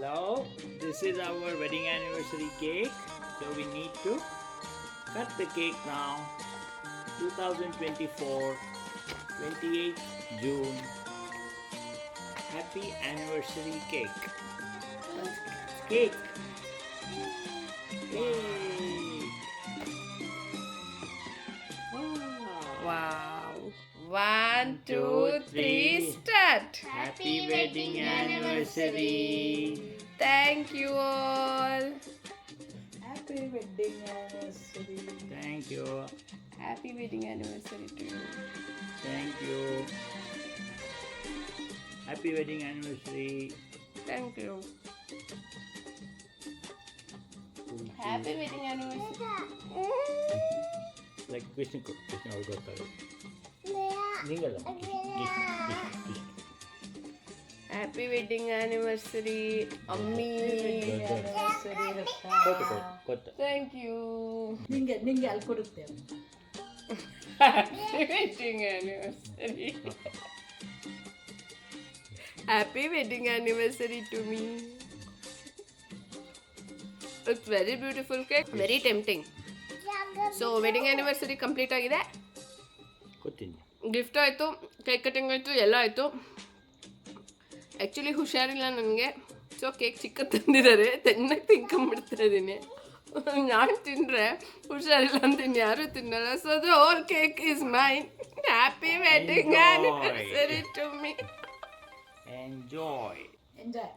Hello, this is our wedding anniversary cake. So we need to cut the cake now. 2024, 28th June. Happy anniversary cake. Cake. Yay. Wow. 1, 2, 3, start. Happy wedding anniversary. Thank you all. Happy wedding anniversary. Thank you. Happy wedding anniversary to you. Thank you. Happy wedding anniversary. Thank you. Happy wedding anniversary. Like Krishna ಅವ್ರು ಗೊತ್ತಾಗ ನಿಂಗಲ್ಲ Happy wedding anniversary, Ammi. ಕೊತ್ತ Thank you. ನಿಂಗೆ ಅಲ್ಲಿ ಕೊಡುತ್ತೆ Happy wedding anniversary. Happy wedding anniversary to me. It's very beautiful cake, very tempting. So wedding anniversary complete ಆಗಿದೆ. ಗೊತ್ತಿಲ್ಲ gift ಆಯಿತು, cake cutting ಆಯಿತು, ಎಲ್ಲ ಆಯಿತು. ಆ್ಯಕ್ಚುಲಿ ಹುಷಾರಿಲ್ಲ ನನಗೆ, ಸೊ ಕೇಕ್ ಚಿಕ್ಕ ತಂದಿದ್ದಾರೆ, ಚೆನ್ನಾಗಿ ತಿನ್ಕೊಂಬಿಡ್ತಾ ಇದ್ದೀನಿ. ನಾನು ತಿಂದರೆ ಹುಷಾರಿಲ್ಲ ಅಂತ ಯಾರೂ ತಿನ್ನಲ್ಲ. So the whole cake is mine. Happy wedding anniversary to me. Enjoy enjoy